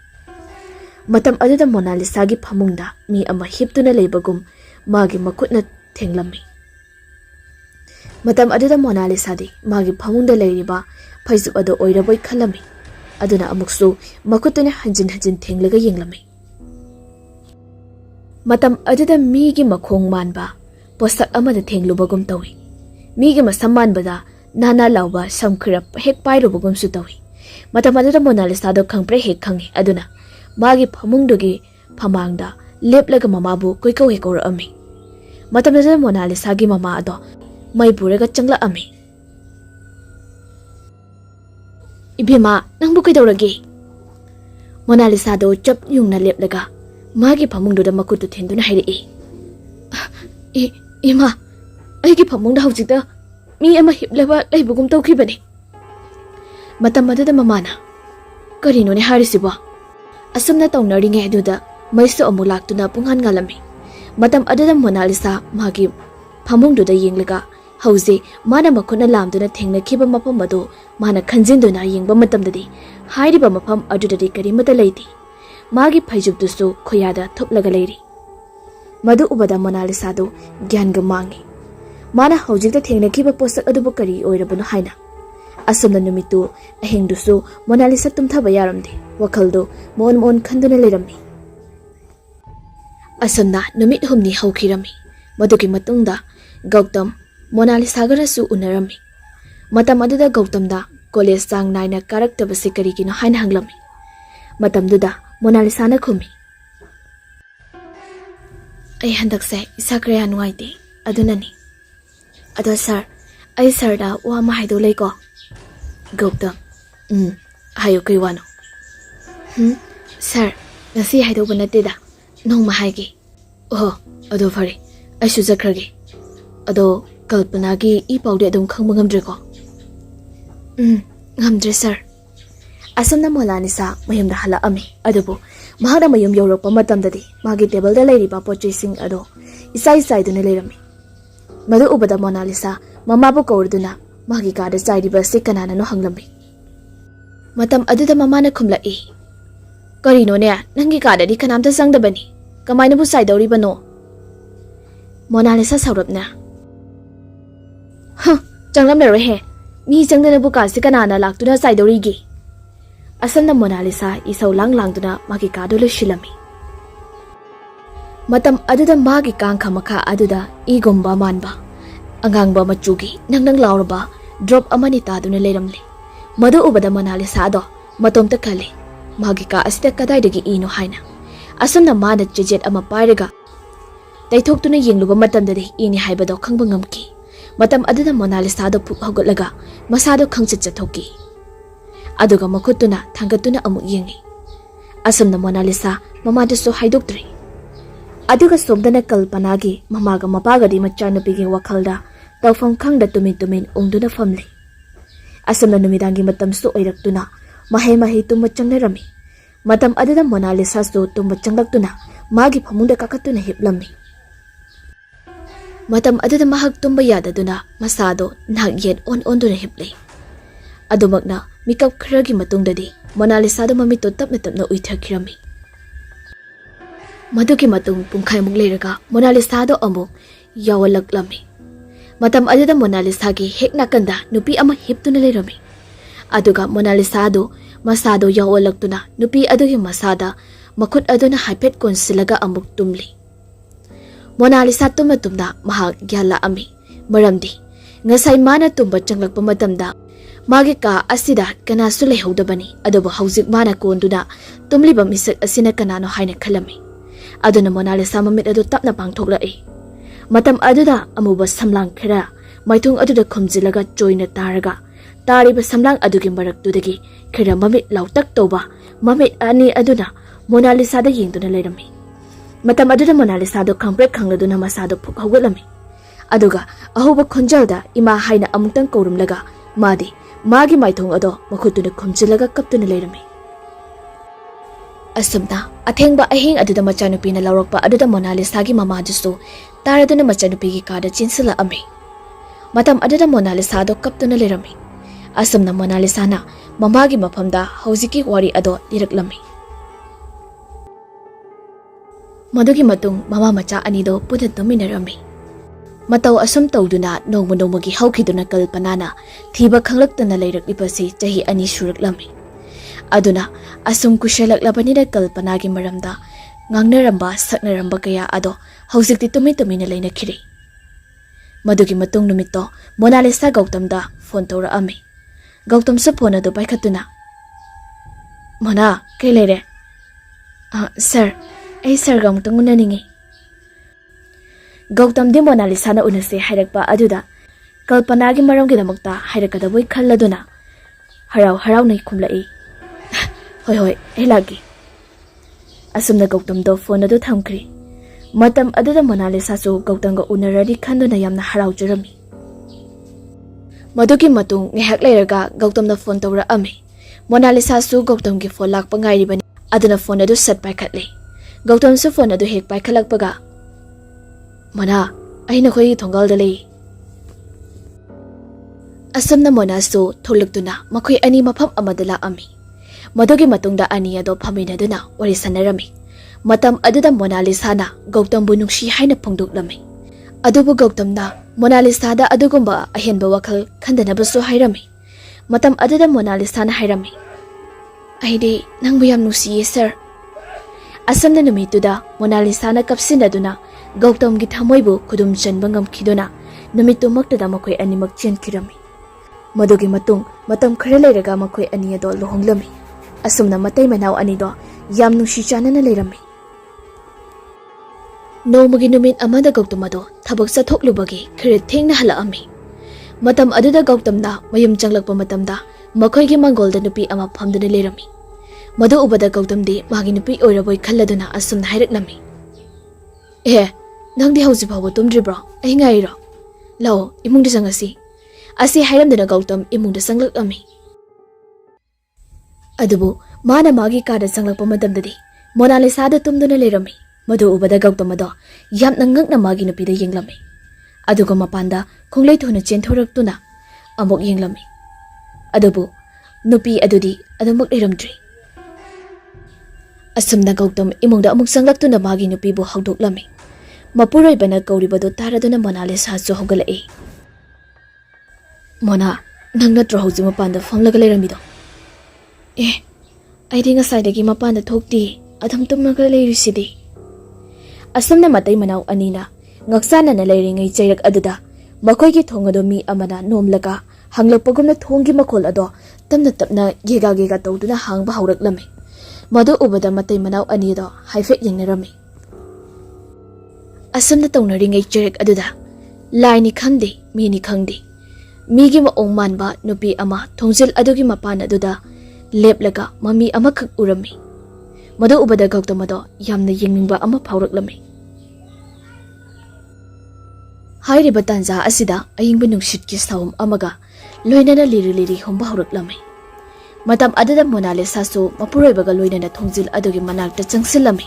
Matam aduda Monalisa gi phamungda mi ama hiptuna leibagum magi makutna thenglammi. Matam aduda Monalisa di magi phamungda leiriba phaizup ado oiraboi khalami. Aduna amuksu makutuna hanjin thenglaga yenglami. Matam aduda mi gi makhong manba posak amada thenglubagum tawi. Mi gi masam manbada nana lauba samkhirap hek pairubagum su tawi. Matam aduda Monalisa do khangpre hek khangi aduna magi phamungdogi phamangda leplaga mamabu koikau hekora ami. Matam aduda Monalisa gi mama ado mai puraga changla ami. Ibima nangbu kaidorage? Monalisa do chap yungna leplaga magi phamungdoda makutu thenduna hairi. Ima aigi phamungda haujida mi ama hiplaba leibugum tawkhibani. Matam aduda mamana karino ne harisiba asumna tawnaringe aduda maisu amu laktuna punghan ngalami. Matam aduda Monalisa magi phamungdoda yenglaga hauze mana makhuna lamduna thengna khiba mapam adu mana khanjinduna yengba matamdadi hairiba mapam adudadi karimata leiti. Magi phaijubdusu khoyada thuplaga leiri. Madu ubada Monalisa do gyanga mangi. Mana haujikta thengna khiba posak adubu kari oirabunu haina. Asumna numitu ahengdusu Monalisa tumthaba yaramde wakhaldo mon khanduna leirami. Asumna numit humni haukhirami. Madugi matungda Gautam Monalisa garasu unarami. Matam aduda Gautamda college sang naina karaktabase karigino haina hanglami. Matamduda Monalisa na khumi. Ay handakse isa kaya nuwaiti adunani. Ado sir, ay sir da wa mahaido ko. Gautam, hayo kay wano. Sir, nasi haido ba natida? Nung mahaigi. Oh, ado fari, ay suzakragi. Ado kalpanagi ipawdi adong kang mangamdre ko. Ngamdre sir. Asam na Monalisa mayam na hala ami. Adobo, mahal na mayum yorok pa matamdadi. Magi table da layriba po chasing ado. Isa-isa ito nilayrami. Madu ubada Monalisa, mamabu kaurduna. Magi kada sayriba si kanana no hanglami. Matam aduda mama na kumlai. Karino niya, nangi kada di kanamta sangda bani. Kamay na bu saydaw riba no. Monalisa saurap na. Changlam na rehe. Mi changda na buka si kanana lakto na saydaw rigi. Asam na Monalisa isaw lang duna magi kado lo shilami. Matam aduda magi kang kamaka aduda igomba manba. Angang ba machugi nang lauraba drop amani taduna leramli. Madu ubada Monalisa ado matom takali. Magi ka asita kadaydagi ino haina. Asam na mana jejet ama pairaga. Daythok tuna yengluba matamdadi ini haibado kangba ngamki. Matam aduda Monalisa ado puk hagotlaga masado kangchat chathoki. Aduga makutuna thangatuna amuk yengi. Asam na Monalisa mamadaso haidoktri. Aduga somdana kalpanagi mamaga mapagadi machanupigi wakhalda tawfam khangda tumin ungduna famli. Asam na numidangi matam su oiraktuna mahay tumba changnarami. Matam aduda Monalisa su tumba changlaktuna magi phamungda kakatuna hiplami. Matam aduda mahag tumba yadaduna masado nagyet on-onduna hiplay. Adumakna mikap kharagi matungdadi Monalisa do mamito tapna uithakirami. Madugi matung pungkhaimuk leiraga Monalisa do amuk yawalaklami. Matam aduda Monalisa gi hekna kanda nupi ama hiptuna leirami. Aduga Monalisa do masado yawalaktuna nupi adugi masada makut aduna haipet konsilaga amuk tumli. Monalisa tumna mahag gyala ami. Maramdi ngasay mana tumba changlakpa matamda magi ka asida kanasu lehawdabani adobo hauzik mana konduna tumliba misak asina kanano haina khalami. Aduna Monalisa mamit adu tapna pangthoklai. Matam aduda amuba samlang khara maithung aduda khomjilaga joina taraga tariba samlang adugi maraktudagi khara mamit lautak toba mamit ani aduna Monalisa da yengduna leirami. Matam aduda Monalisa do khamprek khangladuna masado phuk hawgalami. Aduga ahuba khonjalda ima haina amutang korumlaga madi magi maithong ado makhutuna khomjilaga kaptuna leirami. Asumna athengba ahing aduda machanupi na lawrakpa aduda Monalisa gi mama dusu taraduna machanupi gi kada chinsila ami. Matam adada Monalisa do kaptuna lerami. Asumna Monalisa na mamagi mafamda hauziki wari ado liraklami. Madugi matung mama macha anido pudat tuminarami. Mataw asum tawduna nongmagi hawkiduna kalpanana thiba khanglakna leirakibasi chahi ani suraklami. Aduna asum kushalaklabanida kalpanagi maramda ngangnaramba saknaramba kaya ado hauzikti tumina leinakhiri. Madugi matung numito Monalisa Gautamda phone tawraami. Gautam sa phone ado paikhatuna. Mona, kay leire? Sir, ay sir gamtang unaningi. Gautam di Monalisa na unasi hairagpa aduda kalpanagi maramgidamakta hairagkadaboy khalladuna haraw na ikumlai. Hoy, ay lagi. Asum na Gautam do phone ado thamkri. Matam aduda Monalisa su Gautamga unarari khanduna yamna haraw jarami. Madugi matung ngihak leiraga Gautam na phone tawraami. Monalisa su Gautamgi phone lakpa ngairibani aduna phone ado sat paikhatli. Gautam su phone ado hek paikhalakpaga. Mona, ay nakoy thonggal dali. Asam na Mona su tholaktuna makoy ani mafam amadala ami. Madugi matungda ani ado phaminaduna wari sanarami. Matam aduda Monalisa na Gautam bu nungsi haina phongdoklami. Adubu Gautam na Monalisa da adugumba ahenba wakal khandanabasu hairami. Matam aduda Monalisa na hairami. Aidi nangbu yam nungsiye sir. Asam na numituda Monalisa na kapsinaduna Gautam gi thamoibu khudum chanba ngamkhiduna numitu maktada makoy animak chenkirami. Madugi matung matam khara leiraga makoy ani ado lohonglami. Asumna matay manaw ani do yam nungsi chanana leirami. Nomagi numit amada Gautam ado thabak sathoklubbagi khare thengna halaami. Matam aduda Gautam na mayum changlakpa matamda makoygi mangolda nupi ama phamduna leirami. Madu ubada Gautam di magi nupi oiraboy khalladuna asumna hairaknami. Nangdi hausi phawa tumdribro ai ngairo. Lao imungda sangasi. Asi hairamdana Gautam imungda sanglakami. Adubu mana magi kada sanglakpa matamdadi Monalisa da tumduna leirami. Madu ubada Gautam ado yamna ngakna magi nupida yenglami. Aduga mapanda khonglei thona chenthораktuna amok yenglami. Adubu nupi adudi adumuk leiramdri. Asumna Gautam imungda amuk sanglaktuna magi nupibu hawdoklami. Mapuroy bana kauribado taraduna Monalisa su hogalai. Mona, nang natro hausi mapanda famlaga leiramido. Aidi ngasaidagi mapanda thokti adham tumnaga leirisidi. Asumna matay manaw anina ngaksana na leiringai chairak aduda makoygi thongado mi amana nomlaga hanglakpagumna thonggi makol ado tamna tapna gega tawduna hangba hawraklami. Madu ubada matay manaw anido haifet yengnarami. Asumna tawnaringai chairak aduda laini khangde mini khangde migi maong manba nupi ama thongzil adugi mapan aduda leplaga mami amakhak urami. Madu ubada Gautam ado yamna yengningba ama phawraklami. Hairiba tanza asida ayingba nungshitki sawum amaga loinana liri homba hawraklami. Matam adada Monalisa su mapuroybaga loinana thongzil adugi manakta changsilami.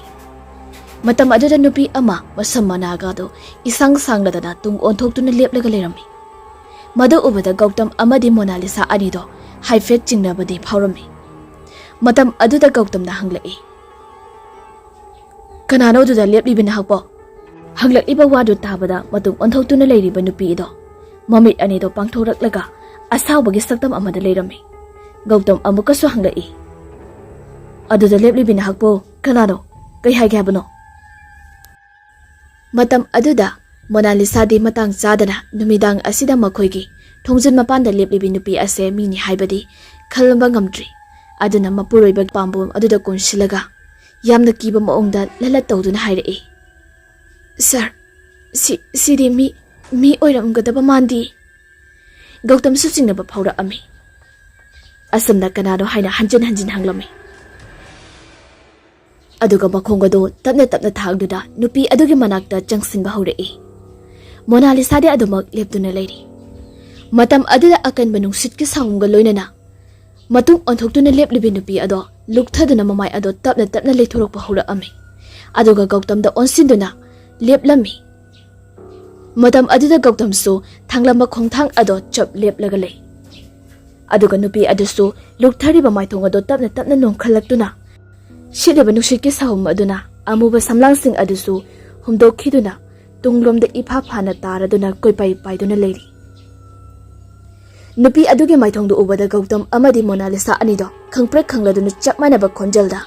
Matam aduda nupi ama masamanaga do isang sangladana tung onthoktuna leplaga leirami. Madu ubada Gautam amadi Monalisa anido haifet chingnabadi phawrami. Matam aduda Gautam na hanglai. Kanano duda leplibina hakpo. Hanglakiba wadu tabada matung onthoktuna leiriba nupi ido mamit anido pangthoraklaga asawbagi saktam amada leirami. Gautam amukasu hanglai. Aduda leplibina hakpo kanano kay haigi habano. Matam aduda Monalisa di matang sadana numidang asida makoygi thongzin mapanda leplibi nupi ase mini haibadi khalamba ngamdri. Aduna mapuroyba pambum aduda kunsilaga yamna kiba maongda lalat tawduna hairai. Sir, sidi mi oiramgadaba mandi. Gautam su chingnaba phawraami. Asumna kanano haina hanjin hanglami. Aduga makhongado tapna thangduda nupi adugi manakta changsinba haurai. Monalisa di adumak leptuna leiri. Matam aduda akan manungsitki sawumga loinana matung onthoktuna leplibi nupi ado lukthaduna mamai ado tapna leithorokpa haurakami. Aduga Gautam da onsinduna leplami. Madam aduda Gautamsu thanglamba khongthang ado chop leplaga lei. Aduga nupi adusu lukthariba maithong ado tapna tapna nongkhalaktuna shideba nushiki sahum aduna amuba samlangsing adusu humdokhiduna tunglomda ipha phana taraduna koipai paiduna leiri. Nupi adugi maithongdu ubada Gautam amadi Monalisa anido khangprek khangladuna chapmanaba khonjalda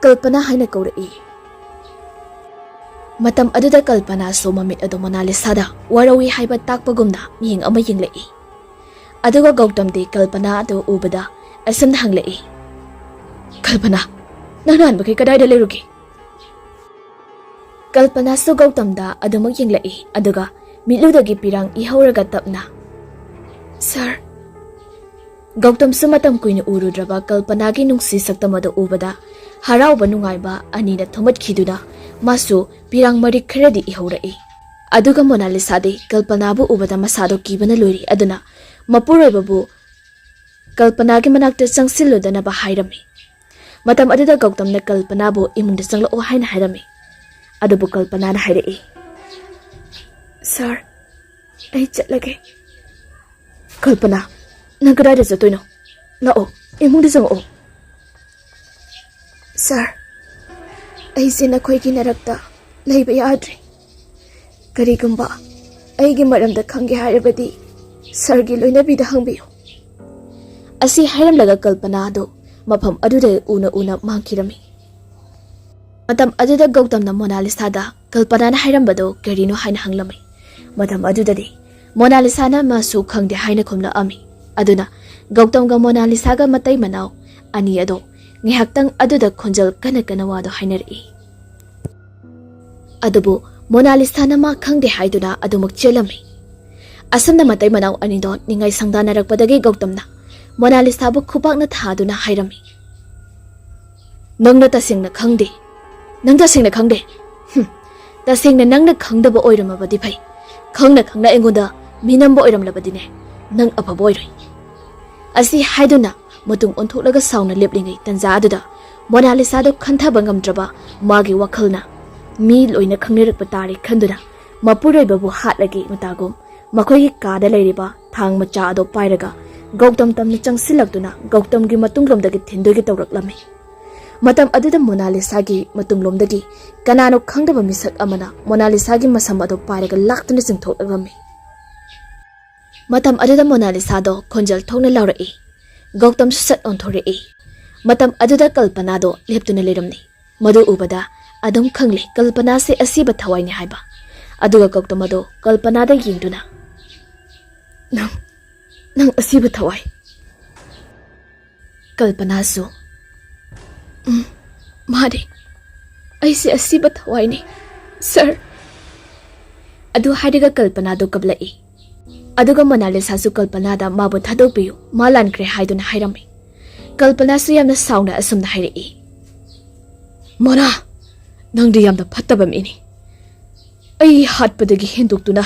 Kalpana haina kaurai. Matam aduda Kalpana so mamit ado Monalisa da warawi haiba takpagumna miying ama yinglai. Aduga Gautam de Kalpana ado ubada asam hanglai. Kalpana, nanan bakai kadai da lerugi. Kalpana so Gautam da adumag yinglai aduga miludagi pirang ihauraga tapna. Sir, Gautam sumatam kuina urudraba Kalpanagi nungsi saktamada ubada harauba nungaiba anina thomat khiduna masu pirang marik kharadi ihaurai. Aduga Monalisa de Kalpanabu ubada masado kibana lori aduna mapuroibabu Kalpanagi manakta changsilodana ba hairami. Matam aduda Gautam na Kalpanabu imungda changlao haina hairami. Adubu Kalpana na hairai. Sir, ai chatlage. Kalpana, nang kadai sa toino. Lao, imong di sang o. Sir, ay sinakhoy kinarakta, layba yadri. Karigumba, ay gimaramda kanggi harabadi, sir giloy na bidahang biyo. Asi haram laga Kalpana do, mapam aduda una-una mangkirami. Matam aduda Gautam na Monalisa da, Kalpana na haram ba do, karino hain hanglami. Matam aduda di, Monalisa na masu khangde haina khumla ami. Aduna Gautam ga Monalisa ga matai manaw ani ado ngihaktang aduda khonjal kana wado hainari. Adubu Monalisa na ma khangde haiduna adumak chelami. Asam na matai manaw ani do ningai sangdana rakpadagi Gautam na Monalisa bu khupak na thaduna hairami. Nangna tasing na khangde. Nang tasing na khangde. Tasing na nangna khangdaba oiramabadi phai. Khangna engoda minamba oiramlabadine. Nang apaboy. Asi haiduna matung ontholaga sauna leplingai tanja aduda Monalisa do khantha ngamdraba magi wakhalna mi loina khangnerak patari khanduna mapuroi babu hatlagi matagum makhoi kada leiriba thang macha ado pairaga Gautam tamna changsilaktuna Gautam gi matunglomdagi thindogi tawraklami. Matam aduda Monalisa gi matunglomdagi kanano khangdaba misak amana Monalisa gi masam ado pairaga laktuna jingthoklami. Matam aduda Monalisa do khonjal thongna laurai. Gautam sat onthorei. Matam aduda Kalpana do leptuna leramni. Madu ubada adum khangli Kalpana se asiba thawaini haiba. Aduga Gautam do Kalpana da yingduna. Nang asiba thawai. Kalpana so. Mari. Ai se asiba thawaini. Sir. Adu haidiga Kalpana do kablai. Aduga Monalisa su Kalpana da mabu thadokpiyu malan kre haiduna hairami. Kalpana su yamna sauna asumna hairai. Mona, nangdi yamna phattaba mini. Ai hatpadagi hendoktuna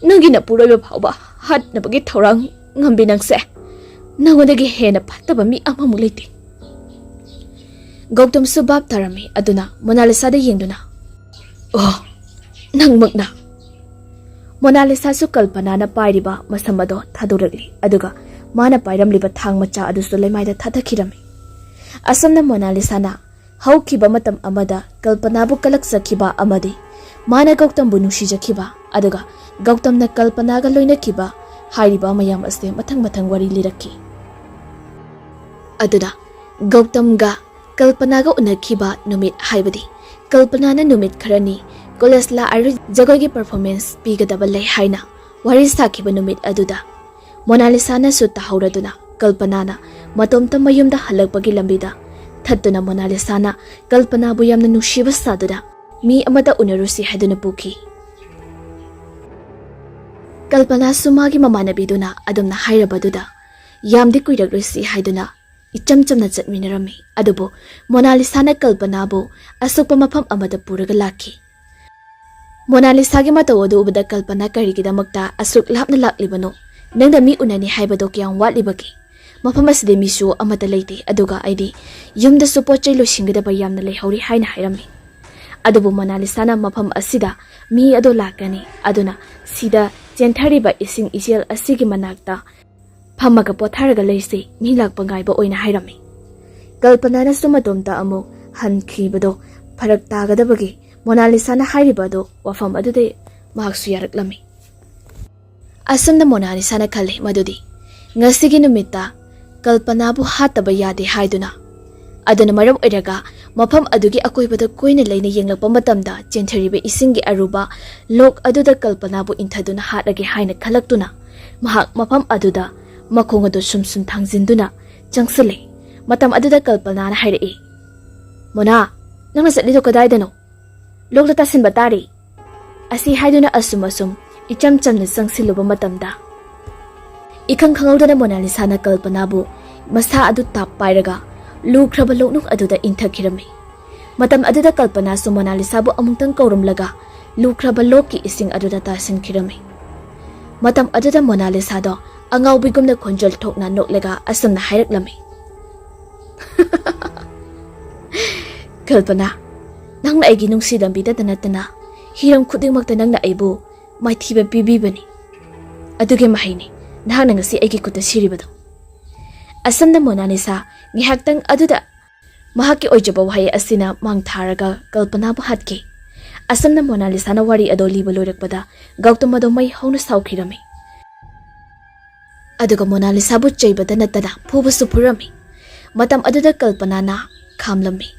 nangi na puroiba phauba hatnabagi thorang ngambi nangse. Nangodagi hena phattaba mi amamu leite. Gautam su bab tarami aduna Monalisa da yengduna. Oh, nangmakna. Monalisa su Kalpana na pairiba masamado thaduragli aduga mana pairamliba thang macha adusu lemaida thadakhirami. Asamna Monalisa na haukiba matam amada Kalpana bu kalaksakiba amadi mana Gautam bu nungsijakhiba aduga Gautam na Kalpana ga loinakiba hairiba mayam ase mathang wari lirakki. Aduna Gautam ga Kalpana ga unakhiba numit haibadi Kalpana na numit kharani College la aru jagogi performance pigadaba lei haina wari sakhiba numit aduda Monalisa na su tahauraduna Kalpana na matomta mayumda halakpagi lambida thattuna Monalisa na Kalpana bu yamna nungsiba saduda mi amada unarusi haiduna pukhi. Kalpana su magi mamanabiduna adumna hairabaduda yamdi kuiragrisi haiduna ichamchamna chatminarami adubu Monalisa na Kalpana bu asukpa mafam amada puraga lakhi. Monalisa gi mata wadu ubada Kalpana karigidamakta asuk lapna laklibano nangda mi unani haibado kyang watlibaki mafam aside misu amata leite aduga aidi yumda su pochai losingadaba yamna leihori haina hairami Adubu Monalisana mafam asida mi ado lakani aduna sida jenthariba ising ijel asigi manakta phamaga potharaga leisi mi lakpa ngaiba oina hairami. Kalpana na sumadomta amu hankhibado pharak tagadabagi Monalisana hairibado wafam adude mahaksu yaraklami. Asumna Monalisana khale madudi ngasigi numita Kalpana bu hataba yade haiduna aduna maram oiraga mafam adugi akoibada koina leina yenglakpa matamda jentharibe isingi aruba lok aduda Kalpana bu inthaduna hatrage haina khalaktuna mahak mafam aduda makhong adu sumsum thangjinduna changsale matam aduda Kalpana na hairei Mona nangna satlido kadaidano lokla tasinba tari asi haiduna asum icham chamna changsiluba matamda ikang khangawdana Monalisa na Kalpana bu masa adu tap pairaga lukraba loknuk aduda inthakirami matam aduda Kalpana su Monalisa bu amungtang kaurumlaga lukraba lokki ising aduda tasinkirami matam aduda Monalisa do angawbigumna khonjol thokna noklega asumna hairaklami Kalpana nangna aigi nungsidambida danatana hiram khudingmakta nangna aibu maithiba pibibani aduge mahaini nahang ngasi aigi kuta siribado asumna Monalisa ngihaktang aduda mahaki oijaba wahai asina mangtharaga Kalpana bu hatki asumna Monalisa na wari ado liba loirakpada Gautam ado mai hauna saukhirami aduga Monalisa bu chaibada natana phuba supurami matam aduda Kalpana na khamlami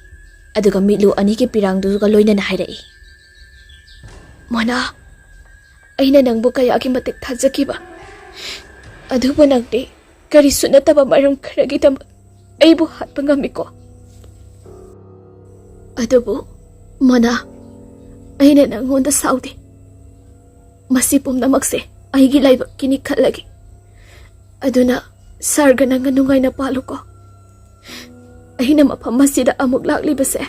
aduga mitlu ani ki pirang duga loina na hairai Mona aina nangbu kaya ki matik thajakiba aduba nangdi kari sunataba maram kharagi tam aibu hatpa ngamiko adubu Mona aina nangonda saudi masi pumnamakse aigi laiba kini khalagi aduna sarga nanga nungai na paluko aina mafam masida amuk laklibase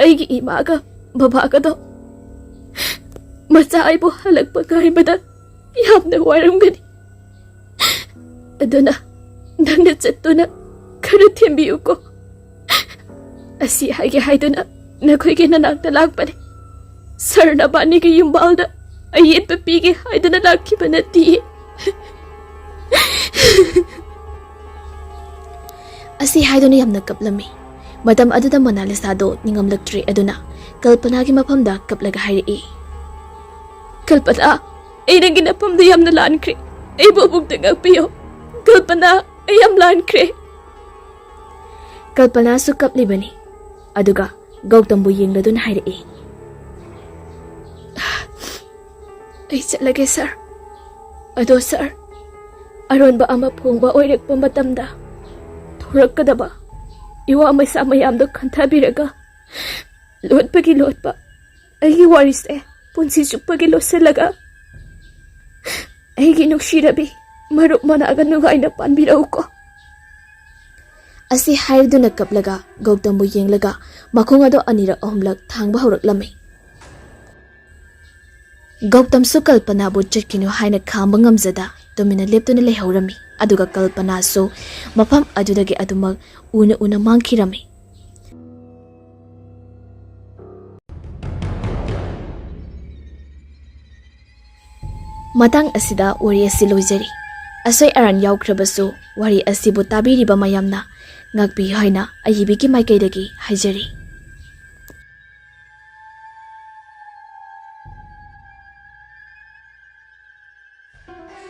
aigi imaga babaga do macha aibu halakpa gaibada yamna waramgani aduna nangna chattuna khara thembiyuko asi haige haiduna nakhoige nanakta lakpane sarna bani ge yumbalda ayetpa pige haiduna lakhibana ti asi haiduna yamna kaplami madam aduda Monalisa do ningamlaktri aduna Kalpana gi mafamda kaplaga hairei Kalpana ay nang ginapamda yamna lankre ay bubugda ngakpiyo Kalpana ay yam lankre Kalpana su kaplibani aduga Gautam bu yengladuna hairei ay chatlage sir ado sir aronba ama phongba oirakpa matamda thorakkadaba iwa masa mayamdo khanthabiraga lotpagi lotpa aigi warise punsi chupagi loselaga aigi nuksirabi marup managa nugaina panbirauko asi haiduna kaplaga Gautam bu yenglaga makhong ado anira ahumlak thangba horaklami Gautam su Kalpana bu chatkinu haina khamba ngamjada tumina leptuna lehorami aduga Kalpana su mafam adudagi adumak una mangkhirami matang asida wari asi loijari asoi aran yaukhrabasu wari asibu tabiriba mayamna ngakbi haina ayibiki maikaidagi haijari